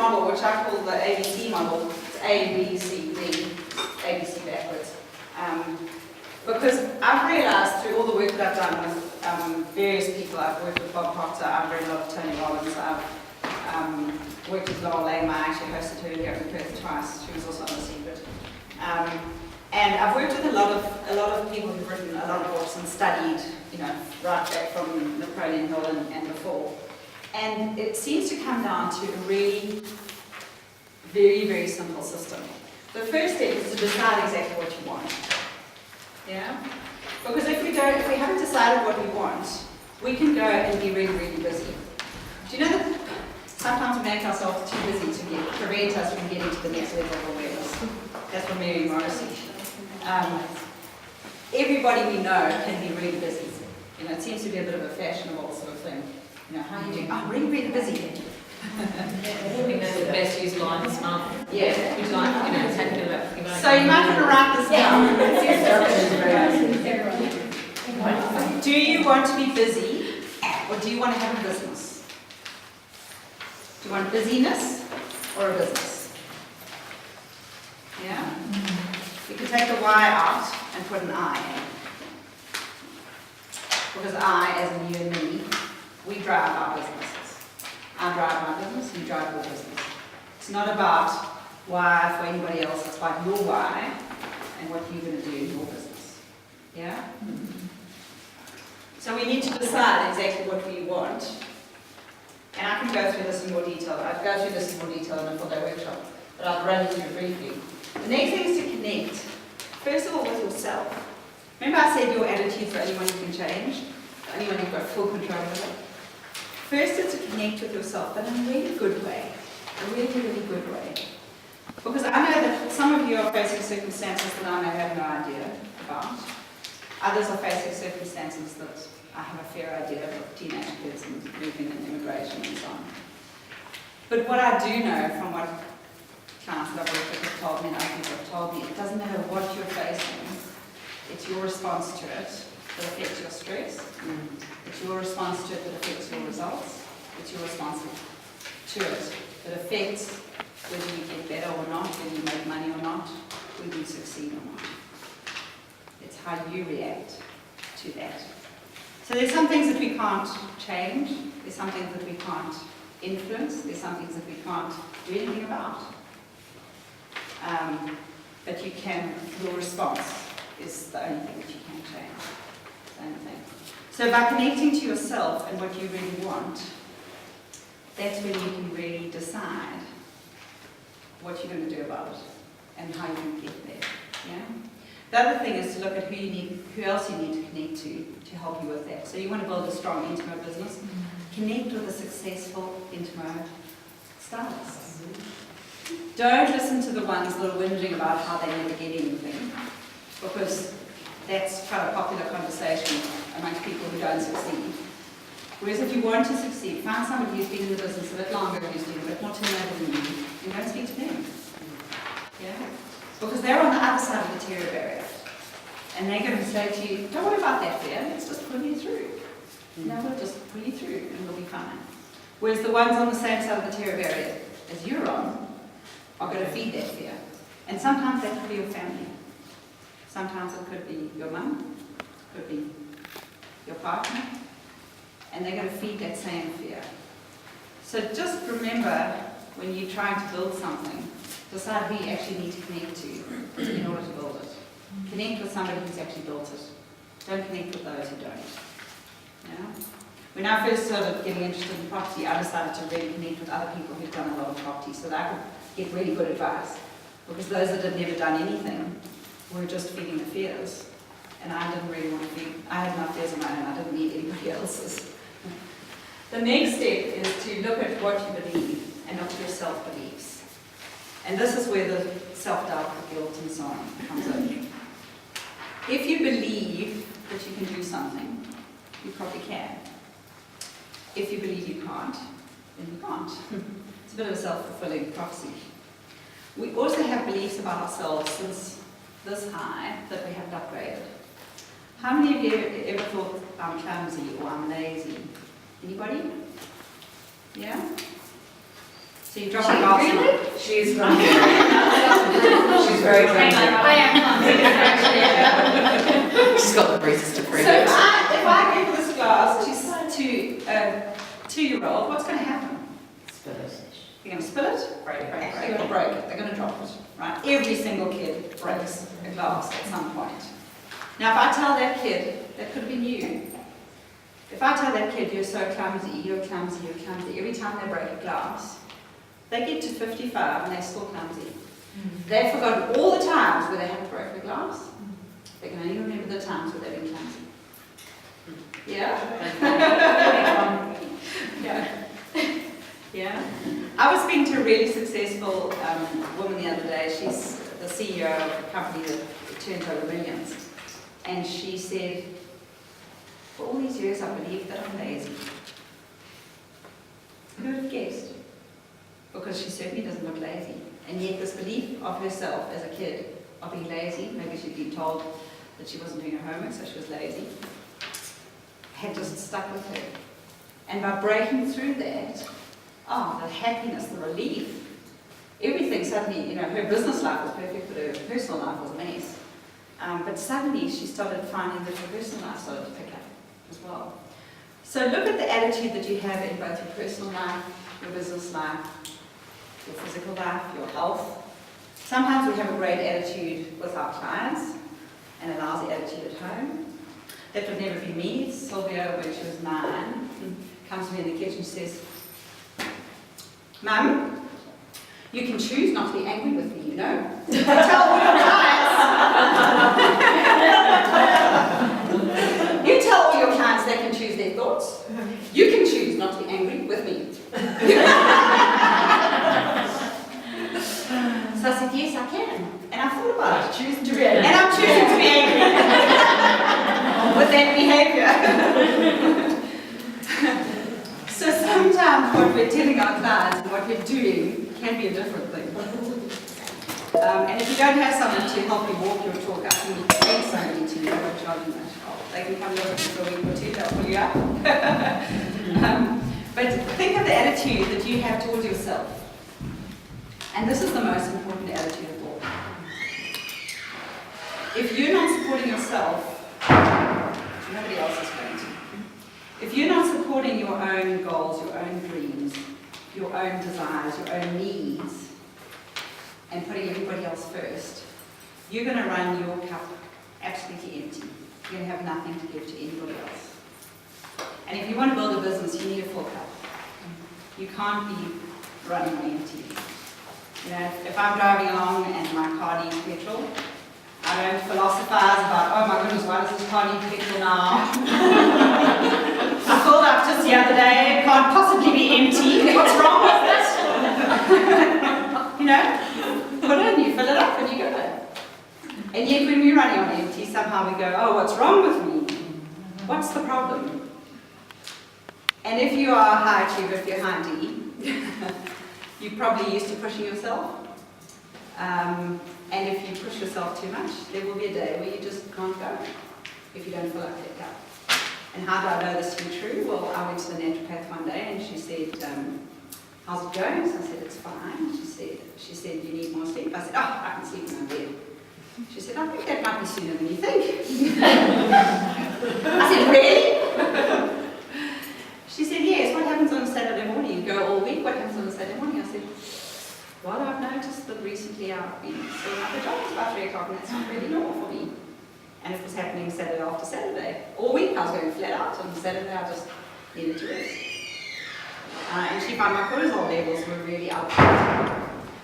model, which I call the ABC model. It's A, B, C, D, ABC backwards. Because I've realized through all the work that I've done with various people, I've worked with Bob Proctor, I've read a lot of Tony Robbins, I've worked with Laura Lehman, I actually hosted her here in Perth twice, she was also on The Secret. And I've worked with a lot of people who've written a lot of books and studied, right back from Napoleon Hill and before. And it seems to come down to a really very, very simple system. The first step is to decide exactly what you want. Yeah? Because if we haven't decided what we want, we can go and be really, really busy. Do you know that sometimes we make ourselves too busy to prevent us from getting to the next level of awareness? That's from Mary Morrissey. Everybody we know can be really busy. It seems to be a bit of a fashionable sort of thing. How are you doing? I'm really, really busy. I think that's the best used line this month. Yeah. Would you like, take it up. So you might want to write this down. Do you want to be busy, or do you want to have a business? Do you want busyness or a business? Yeah? You can take the Y out and put an I in. Because I, as in you and me, we drive our businesses. I drive my business, you drive your business. It's not about why for anybody else, it's about your why and what you're going to do in your business. Yeah? So we need to decide exactly what we want. And I can go through this in more detail. I'd go through this in more detail in a full-day workshop, but I'll run you through briefly. The next thing is to connect, first of all, with yourself. Remember I said your attitude is the only one you can change, the only one you've got full control over? First is to connect with yourself, but in a really good way, a really, really good way. Because I know that some of you are facing circumstances that I may have no idea about. Others are facing circumstances that I have a fair idea of, teenage kids and moving and immigration and so on. But what I do know from what clients that I've worked with have told me and other people have told me, it doesn't matter what you're facing, it's your response to it that affects your stress. It's your response to it that affects your results. It's your response to it that affects whether you get better or not, whether you make money or not, whether you succeed or not. It's how you react to that. So there's some things that we can't change. There's some things that we can't influence. There's some things that we can't do anything about. But you can, your response is the only thing that you can change. The only thing. So by connecting to yourself and what you really want, that's when you can really decide what you're going to do about it and how you're going to get there. Yeah? The other thing is to look at who else you need to connect to help you with that. So you want to build a strong Intimo business, connect with a successful Intimo stylist. Don't listen to the ones that are whinging about how they never get anything, because that's quite a popular conversation amongst people who don't succeed. Whereas if you want to succeed, find somebody who's been in the business a bit longer, who's doing a bit more turnover than you, and go and speak to them. Yeah? Because they're on the other side of the terror barrier. And they're going to say to you, don't worry about that fear, let's just pull you through. No, we'll just pull you through and we'll be fine. Whereas the ones on the same side of the terror barrier as you're on are going to feed that fear. And sometimes that could be your family. Sometimes it could be your mum, could be your partner, and they're going to feed that same fear. So just remember, when you're trying to build something, decide who you actually need to connect to in order to build it. Connect with somebody who's actually built it. Don't connect with those who don't. Yeah? When I first started getting interested in property, I decided to really connect with other people who've done a lot of property so that I could get really good advice. Because those that had never done anything were just feeding the fears. And I didn't really want to feed, I had enough fears of my own, I didn't need anybody else's. The next step is to look at what you believe and not your self-beliefs. And this is where the self-doubt, the guilt and so on comes in. If you believe that you can do something, you probably can. If you believe you can't, then you can't. It's a bit of a self-fulfilling prophecy. We also have beliefs about ourselves since this high that we haven't upgraded. How many of you ever thought I'm clumsy or I'm lazy? Anybody? Yeah? So you drop a glass. Really? She's from here. She's very Hang on, drinking. I am clumsy, actually. She's got the bruises to prove So it. if I give this glass to a 2-year-old, what's going to happen? Spit it. You're going to spill it, break, or break it. They're going to drop it, right? Every single kid breaks a glass at some point. Now, if I tell that kid, that could have been you, if I tell that kid, you're so clumsy, you're clumsy, every time they break a glass, they get to 55 and they're still clumsy. They've forgotten all the times where they haven't broken a glass. They can only remember the times where they've been clumsy. Yeah? Yeah. Yeah. I was speaking to a really successful woman the other day. She's the CEO of a company that turns over millions. And she said, for all these years I believed that I'm lazy. Who would have guessed? Because she certainly doesn't look lazy. And yet this belief of herself as a kid of being lazy, maybe she'd been told that she wasn't doing her homework, so she was lazy, had just stuck with her. And by breaking through that, the happiness, the relief, everything suddenly, her business life was perfect, but her personal life was a mess. But suddenly she started finding that her personal life started to pick up as well. So look at the attitude that you have in both your personal life, your business life, your physical life, your health. Sometimes we have a great attitude with our clients and a lousy attitude at home. That would never be me. Sylvia, when she was 9, comes to me in the kitchen and says, Mum, you can choose not to be angry with me, Tell all your clients. You tell all your clients they can choose their thoughts. You can choose not to be angry with me. So I said, yes, I can. And I thought about it. Choosing to be angry. And I'm choosing to be angry with that behavior. So sometimes what we're telling our clients and what we're doing can be a different thing. And if you don't have someone to help you walk your talk, I think you need somebody to know what you're doing. They can come over for a week or 2, they'll pull you up. But think of the attitude that you have towards yourself. And this is the most important attitude of all. If you're not supporting yourself, nobody else is going to. If you're not supporting your own goals, your own dreams, your own desires, your own needs, and putting everybody else first, you're going to run your cup absolutely empty. You're going to have nothing to give to anybody else. And if you want to build a business, you need a full cup. You can't be running on empty. If I'm driving along and my car needs petrol, I don't philosophize about, oh my goodness, why does this car need petrol now? I filled up just the other day, it can't possibly be empty. What's wrong with it? Put it in, you fill it up, and you go. And yet when we're running on empty, somehow we go, oh, what's wrong with me? What's the problem? And if you are high achiever, if you're high D, you're probably used to pushing yourself. And if you push yourself too much, there will be a day where you just can't go if you don't fill up that cup. And how do I know this to be true? Well, I went to the naturopath one day and she said, how's it going? So I said, it's fine. She said, you need more sleep? I said, oh, I can sleep in my bed. She said, I think that might be sooner than you think. I said, really? She said, yes, what happens on a Saturday morning? You go all week, what happens on a Saturday morning? I said, well, I've noticed that recently I've been still in my pajamas by 3 o'clock and that's not really normal for me. And it was happening Saturday after Saturday. All week I was going flat out, and Saturday I just needed to rest. And she found my cortisol levels were really up.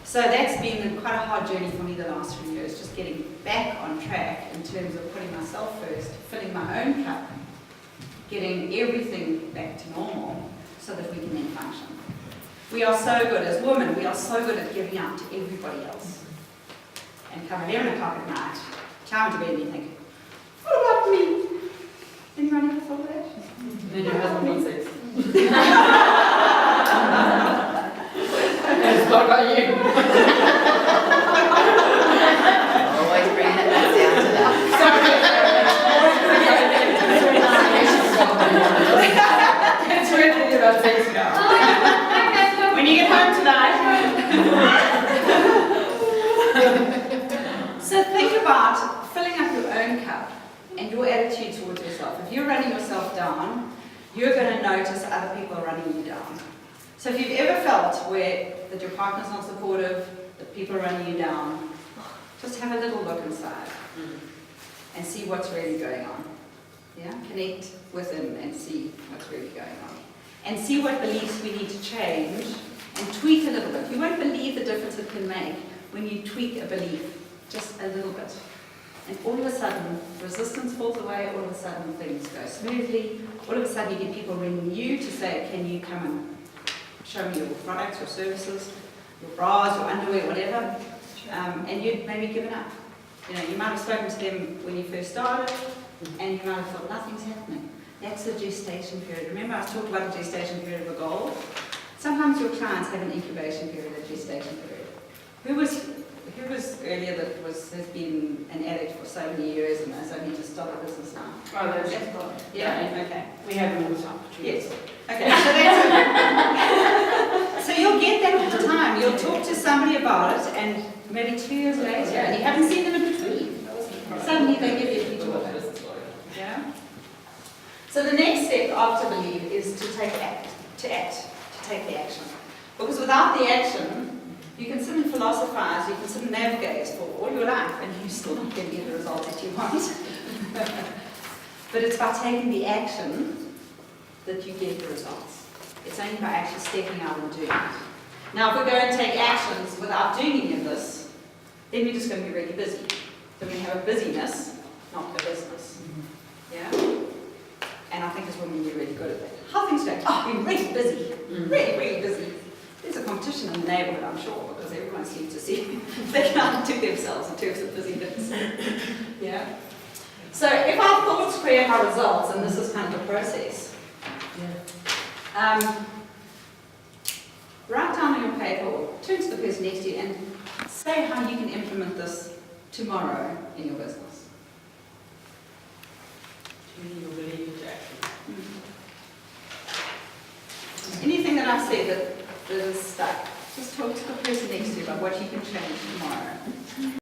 So that's been quite a hard journey for me the last 3 years, just getting back on track in terms of putting myself first, filling my own cup, getting everything back to normal so that we can then function. We are so good, as women, we are so good at giving out to everybody else. And come 11 o'clock at night, climb into bed and you think, what about me? Anyone ever thought of that? And then your husband wants sex. What about you? Always bringing it back down to that. It's really about sex now. When you get home tonight, you're going to notice other people are running you down. So if you've ever felt that your partner's not supportive, that people are running you down, just have a little look inside and see what's really going on. Yeah? Connect with them and see what's really going on. And see what beliefs we need to change and tweak a little bit. You won't believe the difference it can make when you tweak a belief just a little bit. And all of a sudden, resistance falls away, all of a sudden things go smoothly, all of a sudden you get people ringing you to say, can you come and show me your products, your services, your bras, your underwear, whatever, and you'd maybe given up. You know, you might have spoken to them when you first started, and you might have thought, nothing's happening. That's the gestation period. Remember I talked about the gestation period of a goal? Sometimes your clients have an incubation period, a gestation period. Who was earlier that has been an addict for so many years and has only just started a business now? Oh, that's Yeah, okay. We have them all the time. Yes. Okay, so that's it. So you'll get that all the time. You'll talk to somebody about it, and maybe 2 years later, and you haven't seen them in between. Suddenly they give you a picture of it. Yeah? So the next step after believe is to take the action. Because without the action, you can sit and philosophize, you can sit and navigate for all your life, and you're still not going to get the results that you want. But it's by taking the action that you get the results. It's only by actually stepping out and doing it. Now, if we go and take actions without doing any of this, then we're just going to be really busy. So we have a busyness, not a business. Yeah? And I think it's when we're really good at that. How things go? Oh, we're really busy. Really, really busy. There's a competition in the neighbourhood, I'm sure, because everyone seems to see they can outdo themselves in terms of busyness. Yeah? So if our thoughts create our results, and this is kind of the process, write down on your paper or turn to the person next to you and say how you can implement this tomorrow in your business. Turning your belief into action. Anything that I've said that is stuck, just talk to the person next to you about what you can change tomorrow.